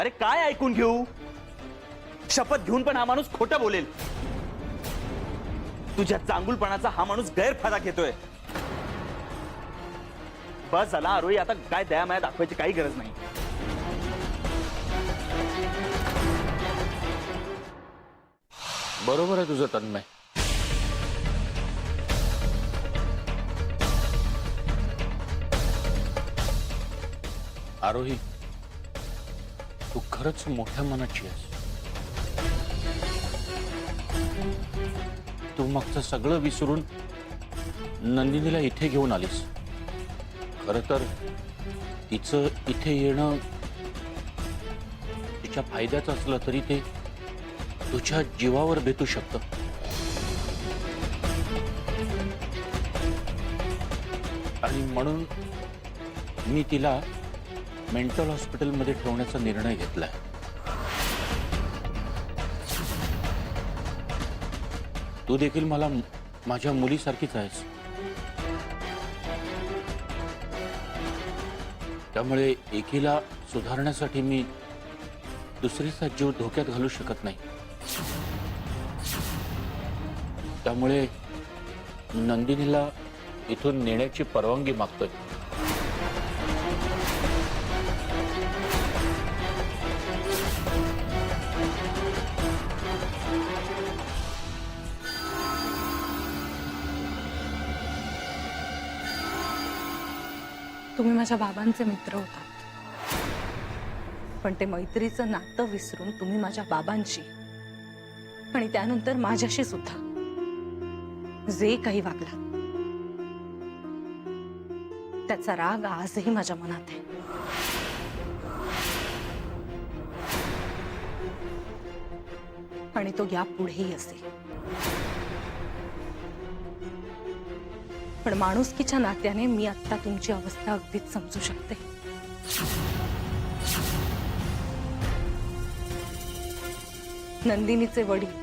अरे काय ऐकून घेऊ? शपथ घेऊन पण हा माणूस खोटं बोलेल. तुझ्या चांगुलपणाचा हा माणूस गैरफायदा घेतोय. बस झाला आरोही, आता काय दयामाया दाखवायची काही गरज नाही. बरोबर आहे तुझं तन्मय. आरोही, तू खरंच मोठ्या मनाची आहेस. तू मागचं सगळं विसरून नंदिनीला इथे घेऊन आलीस. खरं तर तिचं इथे येणं तिच्या फायद्याचं असलं तरी ते तुझ्या जीवावर बेतू शकतं. आणि म्हणून मी तिला मेंटल हॉस्पिटलमध्ये ठेवण्याचा निर्णय घेतलाय. तू देखील मला माझ्या मुलीसारखीच आहेस. त्यामुळे एकीला सुधारण्यासाठी मी दुसरीचा जीव धोक्यात घालू शकत नाही. त्यामुळे नंदिनीला इथून नेण्याची परवानगी मागतोय. तुम्ही माझ्या बाबांचे मित्र होतात, पण ते मैत्रीचं नातं विसरून तुम्ही माझ्या बाबांशी आणि त्यानंतर माझ्याशी सुद्धा जे काही वागला त्याचा राग आजही माझ्या मनात आहे. आणि तो यापुढेही असेल. पण माणुसकीच्या नात्याने मी आता तुमची अवस्था अगदीच समजू शकते. नंदिनीचे वडील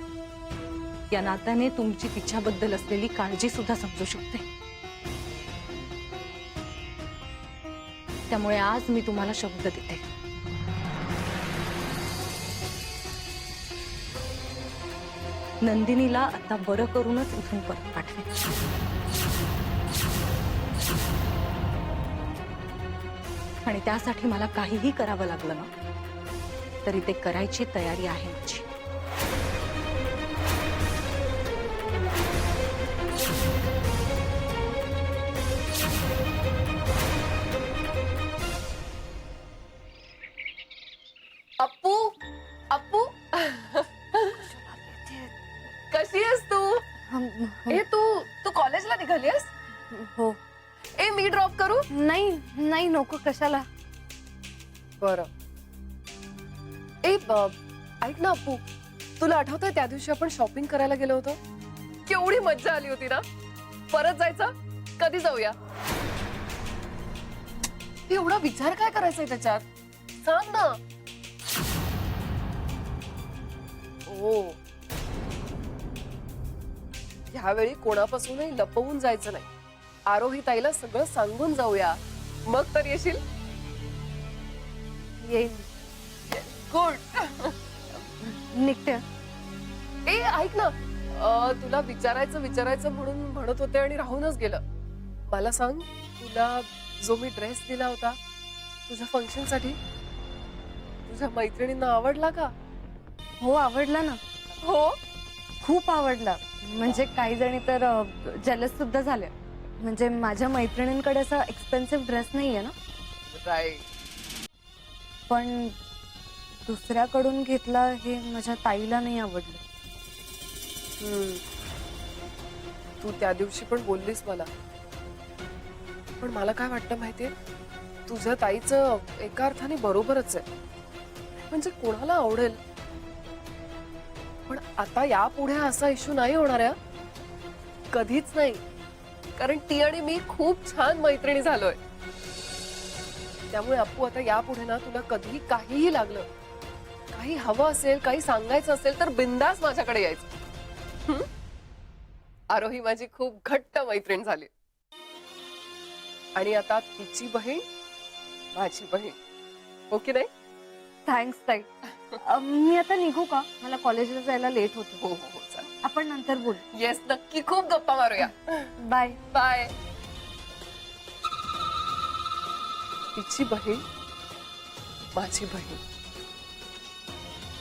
या नात्याने तुमची तिच्याबद्दल असलेली काळजी सुद्धा समजू शकते. त्यामुळे आज मी तुम्हाला शब्द देते, नंदिनीला आता बरं करूनच इथून परत पाठवेन. आणि त्यासाठी मला काहीही करावं लागलं ना तरी ते करायची तयारी आहे माझी. अप्पू, अप्पू, कशी आहेस तू? ए तू कॉलेजला निघालीस? हो. ए मी ड्रॉप करू? नाही नाही नको, कशाला. बरं. ए ऐक ना अप्पू, तुला आठवतंय त्या दिवशी आपण शॉपिंग करायला गेलो होतो? केवढी मज्जा आली होती ना. परत जायचं? कधी जाऊया? एवढा विचार काय करायचंय त्याच्यात? सांग ना. ओ, ह्यावेळी कोणापासूनही लपवून जायचं नाही. आरोही ताईला सगळं सांगून जाऊया, मग तर येशील? येईल. गुड. निघते. ए ऐक ना, तुला विचारायचं म्हणून म्हणत होते आणि राहूनच गेलं. मला सांग, तुला जो मी ड्रेस दिला होता तुझ्या फंक्शन साठी, तुझ्या मैत्रिणींना आवडला का? हो आवडला ना. हो, खूप आवडला. म्हणजे काही जणी तर जेलस सुद्धा झाले. म्हणजे माझ्या मैत्रिणींकडे असा एक्सपेन्सिव्ह ड्रेस नाहीये ना. राईट. पण दुसऱ्याकडून घेतला हे माझ्या ताईला नाही आवडलं. तू त्या दिवशी पण बोललीस मला. पण मला काय वाटतं माहितीये, तुझ्या ताईचं एका अर्थाने बरोबरच आहे. म्हणजे कोणाला आवडेल, पण आता यापुढे असा इश्यू नाही होणार आहे. कधीच नाही. कारण ती आणि मी खूप छान मैत्रिणी झालोय. त्यामुळे अप्पू आता यापुढे ना तुला कधीही काहीही लागलं, काही हवं असेल, काही सांगायचं असेल तर बिंदास माझ्याकडे यायचं. आरोही माझी खूप घट्ट मैत्रीण झाली. आणि आता तिची बहीण माझी बहीण. हो की नाही? थँक्स ताई. मी आता निघू का? मला कॉलेजला जायला लेट होतो. हो हो हो चल. आपण नंतर बोलू. येस नक्की खूप गप्पा मारूया. बाय. बाय. तिची बहीण माझी बहीण,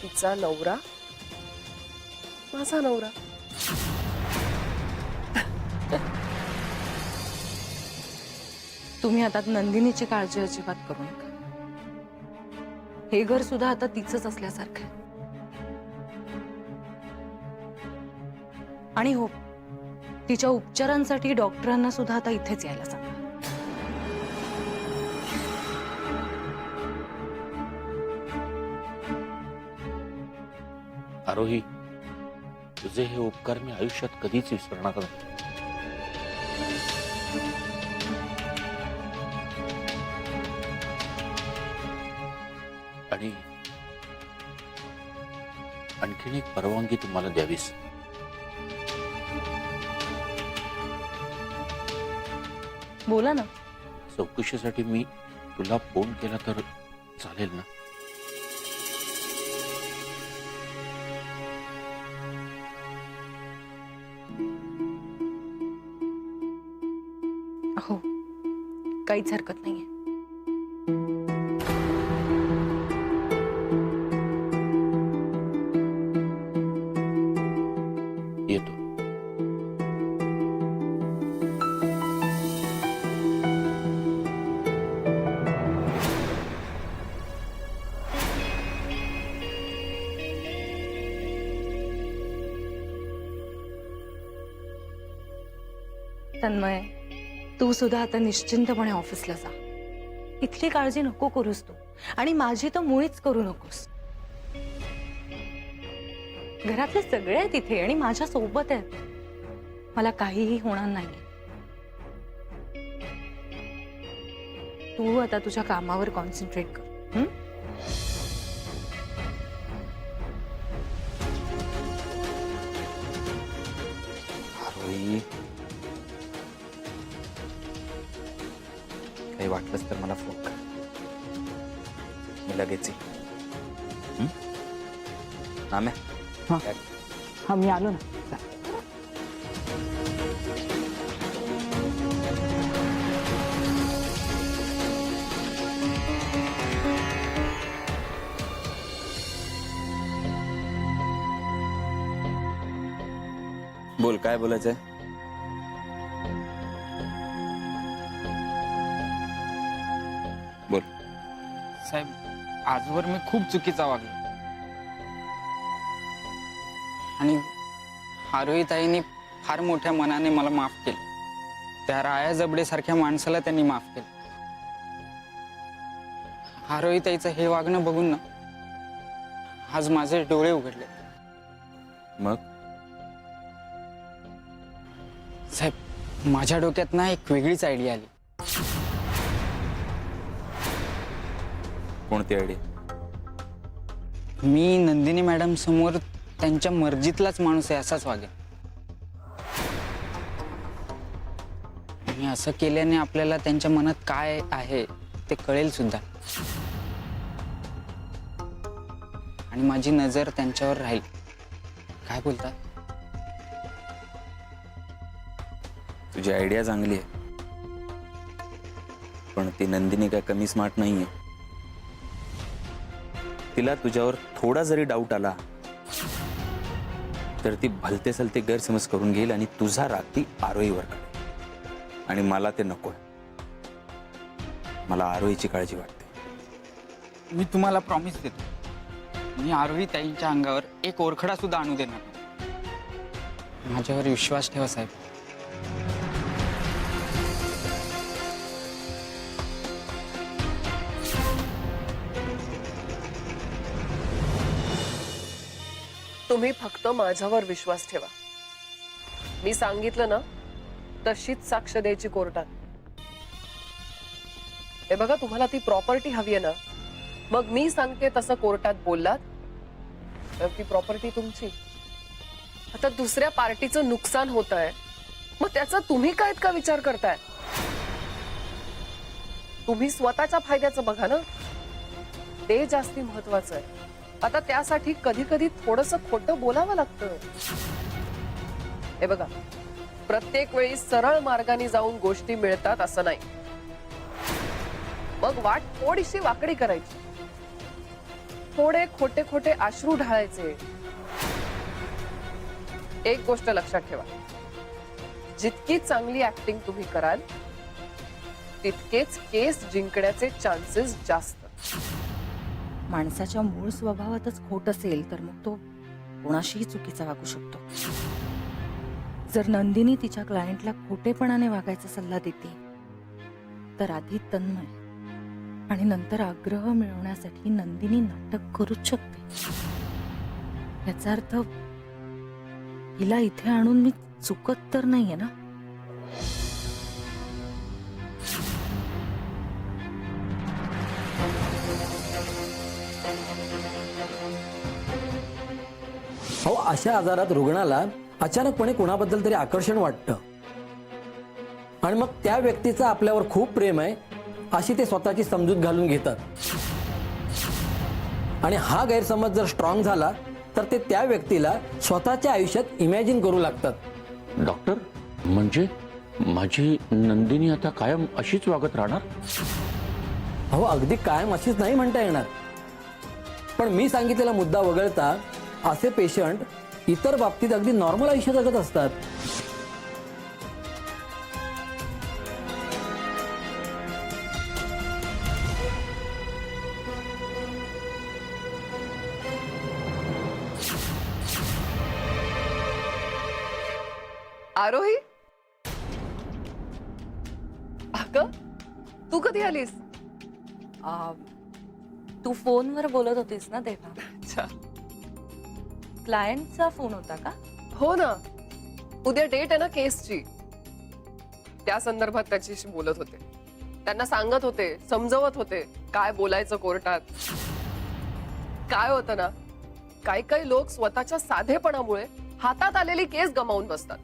तिचा नवरा माझा नवरा. तुम्ही आता नंदिनीची काळजी अजिबात करू नका. हे घर सुद्धा आता तिचंच असल्यासारखं आहे. आणि हो, तिच्या उपचारांसाठी डॉक्टरांना सुद्धा आता इथेच यायला सांगा. आरोही, तुझे हे उपकार मी आयुष्यात कधीच विसरणार नाही. आणि आणखीन एक परवानगी तुम्हाला द्यावीस. बोला ना. चौकशीसाठी मी तुला फोन केला तर चालेल ना? हो, काहीच हरकत नाहीये. येतो. तन्मय, तू सुद्धा आता निश्चिंतपणे ऑफिसला जा. इथली काळजी नको करूस तू, आणि माझी तर मुळीच करू नकोस. घरातले सगळे आहेत इथे आणि माझ्या सोबत आहेत. मला काहीही होणार नाही. तू आता तुझ्या कामावर कॉन्सन्ट्रेट कर. आरोही, काही वाटलंच तर मला फोन कर, मी लगेच येईन. नाम्या, हा मी आलो ना. बोल, काय बोलायचंय? बोल. साहेब, आजवर मी खूप चुकीचा वागलो आणि आरोहीताईंनी फार मोठ्या मनाने मला माफ केलं. त्या राया जबडे सारख्या माणसाला त्यांनी माफ केलं. आरोहीताईचं हे वागणं बघून ना आज माझे डोळे उघडले. मग साहेब, माझ्या डोक्यात ना एक वेगळीच आयडिया आली. कोणती आयडिया? मी नंदिनी मॅडम समोर त्यांच्या मर्जीतलाच माणूस आहे असाच वागेन. मी असं केल्याने आपल्याला त्यांच्या मनात काय आहे ते कळेल सुद्धा, आणि माझी नजर त्यांच्यावर राहील. काय बोलता? तुझी आयडिया चांगली आहे, पण ती नंदिनी काय कमी स्मार्ट नाहीये. तिला तुझ्यावर थोडा जरी डाऊट आला तर ती भलते सलते गैरसमज करून घेईल आणि तुझा राग ती आरोहीवर काढेल. आणि मला ते नकोय. मला आरोहीची काळजी वाटते. मी तुम्हाला प्रॉमिस देतो, मी आरोही ताईंच्या अंगावर एक ओरखडा सुद्धा आणू देणार नाही. माझ्यावर विश्वास ठेवा साहेब. तुम्ही फक्त माझ्यावर विश्वास ठेवा. मी सांगितलं ना तशीच साक्ष द्यायची कोर्टात. हे बघा, तुम्हाला ती प्रॉपर्टी हवी आहे ना, मग मी सांगते तसं कोर्टात बोललात तर ती प्रॉपर्टी तुमची. आता दुसऱ्या पार्टीचं नुकसान होत आहे, मग त्याचा तुम्ही काय इतका विचार करताय? तुम्ही स्वतःच्या फायद्याचं बघा ना. ते जास्ती महत्वाचं आहे. आता त्यासाठी कधी कधी थोडस खोटं बोलावं लागतं. हे बघा, प्रत्येक वेळी सरळ मार्गाने जाऊन गोष्टी मिळतात असं नाही. मग वाट थोडीशी वाकडी करायची, थोडे खोटे खोटे अश्रू ढाळायचे. एक गोष्ट लक्षात ठेवा, जितकी चांगली ऍक्टिंग तुम्ही कराल तितकेच केस जिंकण्याचे चान्सेस जास्त. माणसाच्या मूळ स्वभावातच खोट असेल तर मग तो कोणाशीही चुकीचा वागू शकतो. जर नंदिनी तिच्या क्लायंटला खोटेपणाने वागायचा सल्ला देते तर आधी तन्मय आणि नंतर आग्रह मिळवण्यासाठी नंदिनी नाटक करूच शकते. याचा अर्थ हिला इथे आणून मी चुकत तर नाहीये ना. हो, अशा आजारात रुग्णाला अचानकपणे कोणाबद्दल तरी आकर्षण वाटतं आणि मग त्या व्यक्तीचं आपल्यावर खूप प्रेम आहे अशी ते स्वतःची समजूत घालून घेतात. आणि हा गैरसमज जर स्ट्रॉंग झाला तर ते त्या व्यक्तीला स्वतःच्या आयुष्यात इमॅजिन करू लागतात. डॉक्टर, म्हणजे माझी नंदिनी आता कायम अशीच वागत राहणार? हो, अगदी कायम अशीच नाही म्हणता येणार, पण मी सांगितलेला मुद्दा वगळता असे पेशंट इतर बाबतीत अगदी नॉर्मल आयुष्य जगत असतात. आरोही, अगं तू कधी आलीस? तू फोनवर बोलत होतीस ना तेव्हा. अच्छा. क्लायंटचा फोन होता का? हो ना, उद्या डेट आहे ना केसची, त्या संदर्भात त्याच्याशी बोलत होते. त्यांना सांगत होते, समजवत होते काय बोलायचं कोर्टात. काय होतं ना, काही काही लोक स्वतःच्या साधेपणामुळे हातात आलेली केस गमावून बसतात.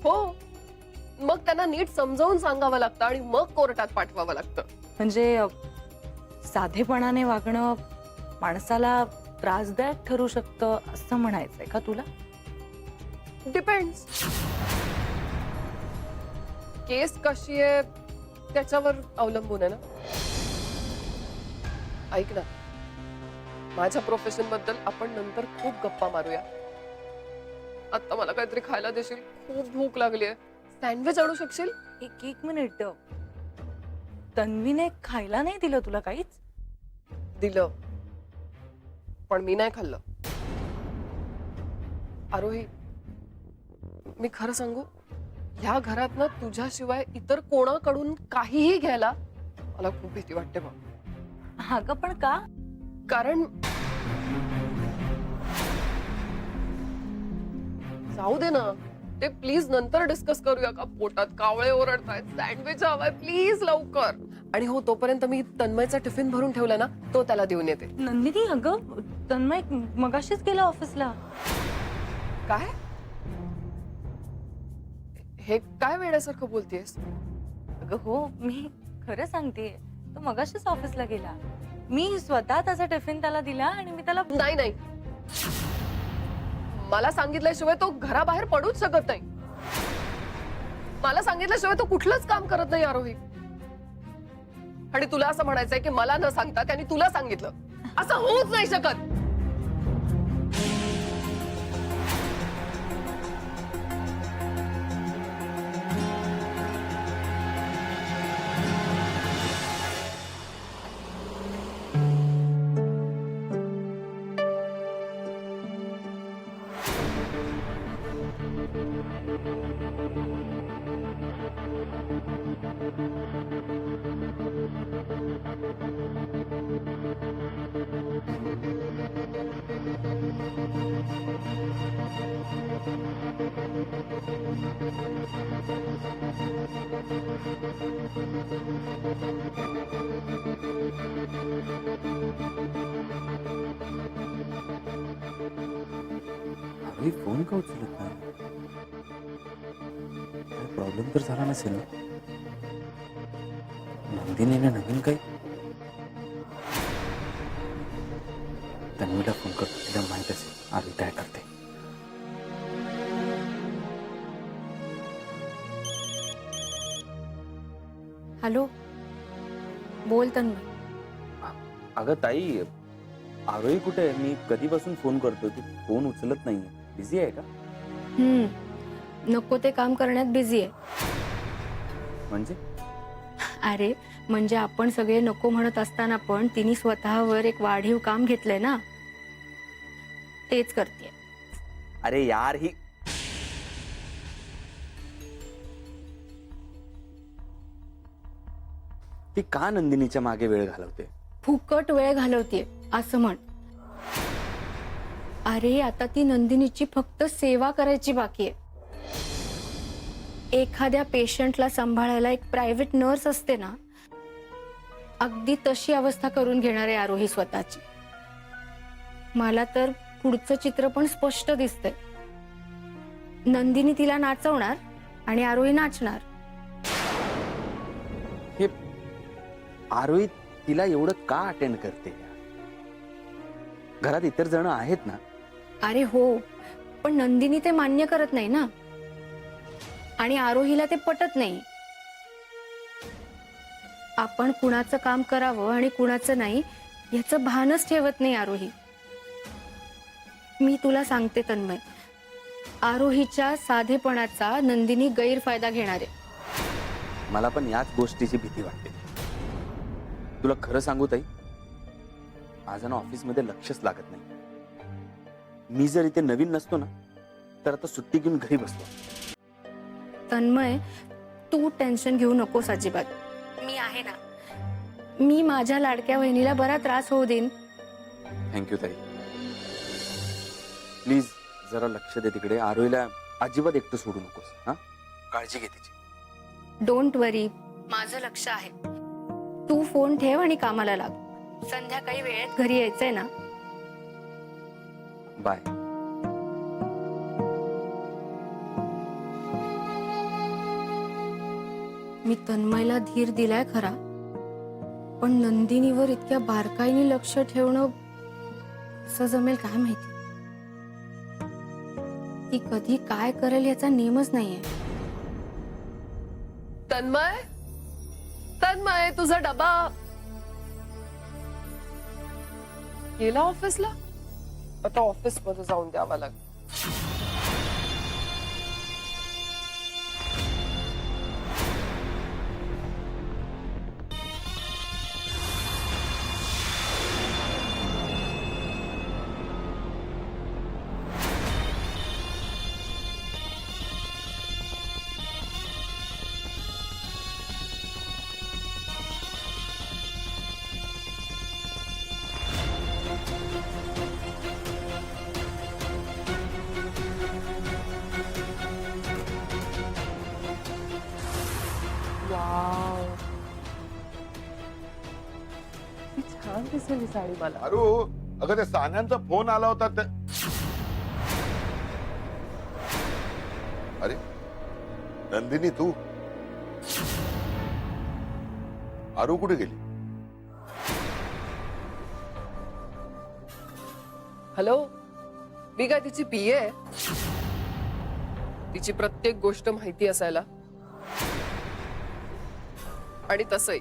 हो, मग त्यांना नीट समजावून सांगावं लागतं आणि मग कोर्टात पाठवावं लागतं. म्हणजे साधेपणाने वागणं माणसाला त्रासदायक ठरू शकतं असं म्हणायचंय का तुला? डिपेंड्स. केस कशी आहे त्याच्यावर अवलंबून आहे ना. ऐक ना, माझ्या प्रोफेशन बद्दल आपण नंतर खूप गप्पा मारूया. आता मला काहीतरी खायला देशील? खूप भूक लागली आहे. सँडविच आणू शकशील? एक मिनिट, तन्वीने खायला नाही दिलं तुला काहीच? दिलं, पण मी नाही खाल्लं. आरोही, मी खरं सांगू, ह्या घरात ना तुझ्याशिवाय इतर कोणाकडून काहीही घ्यायला मला खूप भीती वाटते बघ. हा ग, पण का? कारण जाऊ दे ना, ते प्लीज नंतर डिस्कस करूया का? पोटात कावळे ओरडतायत, सँडविच हवाय, प्लीज लवकर. आणि हो, तोपर्यंत मी तन्मयचा टिफिन भरून ठेवला ना, तो त्याला देऊन येते. नंदिनी, अगं तन्मय मगाशीच गेला ऑफिसला. काय? हे काय वेड्यासारखं बोलतेस? अगं हो, मी खरं सांगतेय, तो मगाशीच ऑफिसला गेला. मी स्वतः त्याचा टिफिन त्याला दिला आणि मी त्याला नाही नाही, मला सांगितल्याशिवाय तो घराबाहेर पडूच शकत नाही. मला सांगितल्याशिवाय तो कुठलंच काम करत नाही आरोही. आणि तुला असं म्हणायचंय की मला न सांगता त्यांनी तुला सांगितलं? असं होऊच नाही शकत. अरे फोन का उचलत नाही? काय प्रॉब्लेम तर झाला नसेल ना? नंदिनीने नवीन काही तन्वीला फोन करतो, तिला माहित असेल आरोही काय करते. हॅलो, बोल तन्मय. अगं ताई, आरोही कुठे आहे? मी कधीपासून फोन करतोय, तू फोन उचलत नाहीये. बिझी आहे का? नको ते काम करण्यात बिझी आहे. म्हणजे अरे म्हणजे आपण सगळे नको म्हणत असताना पण तिने स्वतःवर एक वाढीव काम घेतलंय ना, तेच करते. अरे यार, ही ती का नंदिनीच्या मागे वेळ घालवते? फुकट वेळ घालवतीये असं म्हण. अरे आता ती नंदिनीची फक्त सेवा करायची बाकी आहे. एखाद्या पेशंटला सांभाळायला एक प्रायव्हेट नर्स असते ना, अगदी तशी अवस्था करून घेणार आहे आरोही स्वतःची. मला तर पुढचं चित्र पण स्पष्ट दिसतंय. नंदिनी तिला नाचवणार आणि आरोही नाचणार. हे आरोही तिला एवढं का अटेंड करते? घरात इतर जण आहेत ना. अरे हो, पण नंदिनी ते मान्य करत नाही ना, आणि आरोहीला ते पटत नाही. आपण कुणाचं काम करावं आणि कुणाचं नाही याचं भानच ठेवत नाही आरोही. मी तुला सांगते तन्मय, आरोहीच्या साधेपणाचा नंदिनी गैरफायदा घेणार आहे. मला पण याच गोष्टीची भीती वाटते. तुला खरं सांगू ताई, माझं ना ऑफिसमध्ये लक्षच लागत नाही. मी जर इथे नवीन नसतो ना, तर आता सुट्टी घेऊन घरी बसतो. तन्मय, तू टेन्शन घेऊ नकोस अजिबात. मी आहे ना. मी माझ्या लाडक्या बहिणीला बरा त्रास होऊ देईन. थँक्यू ताई. प्लीज जरा लक्ष दे तिकडे. आरोहीला अजिबात एकटं सोडू नकोस. हा, काळजी घे तिची. डोंट वरी, माझं लक्ष आहे. तू फोन ठेव आणि कामाला लाग. संध्याकाळी वेळेत घरी यायचंय ना. बाय. मी तन्मयला धीर दिलाय खरा, पण नंदिनीवर इतक्या बारकाईने लक्ष ठेवणं कसं जमेल काय माहिती. ती कधी काय करेल याचा नेमच नाहीये. तन्मय, तन्मय, तुझा डबा गेला ऑफिसला. आता ऑफिस मध्ये जाऊन द्यावा लागेल. वाव, किती छान दिसेल ही साडी मला. अरे अगं, त्या सान्यांचा फोन आला होता. अरे नंदिनी, तू आरू कुठे गेली? हॅलो, मी काय तिची पीए? तिची प्रत्येक गोष्ट माहिती असायला. आणि तसंही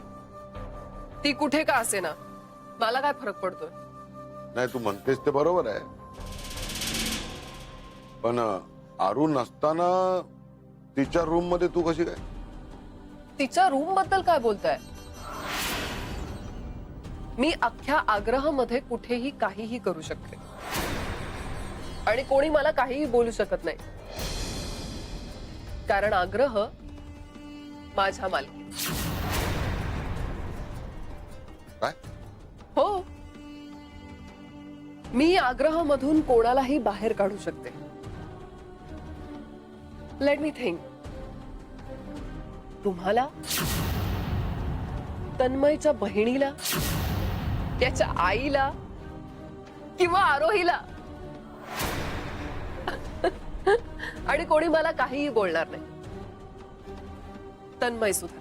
ती कुठे का असे ना, मला काय फरक पडतोय. नाही, तू म्हणतेस ते बरोबर आहे, पण आरू नसताना तिच्या रूम मध्ये तू कशी काय? तिच्या रूम बद्दल काय बोलताय? मी अख्ख्या आग्रह मध्ये कुठेही काहीही करू शकते आणि कोणी मला काहीही बोलू शकत नाही, कारण आग्रह माझ्या मालकी. काय? हो, मी आग्रह मधून कोणालाही बाहेर काढू शकते. Let me think. तुम्हाला, तन्मयच्या बहिणीला, त्याच्या आईला किंवा आरोहीला, आणि कोणी मला काहीही बोलणार नाही. तन्मय सुद्धा,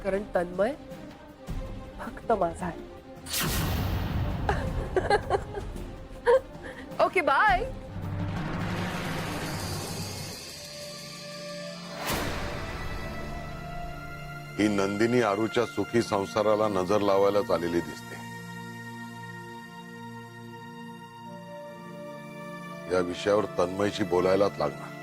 कारण तन्मय फक्त माझा आहे. Okay bye. ही नंदिनी आरूच्या सुखी संसाराला नजर लावायलाच आलेली दिसते. या विषयावर तन्मयशी बोलायलाच लागणार.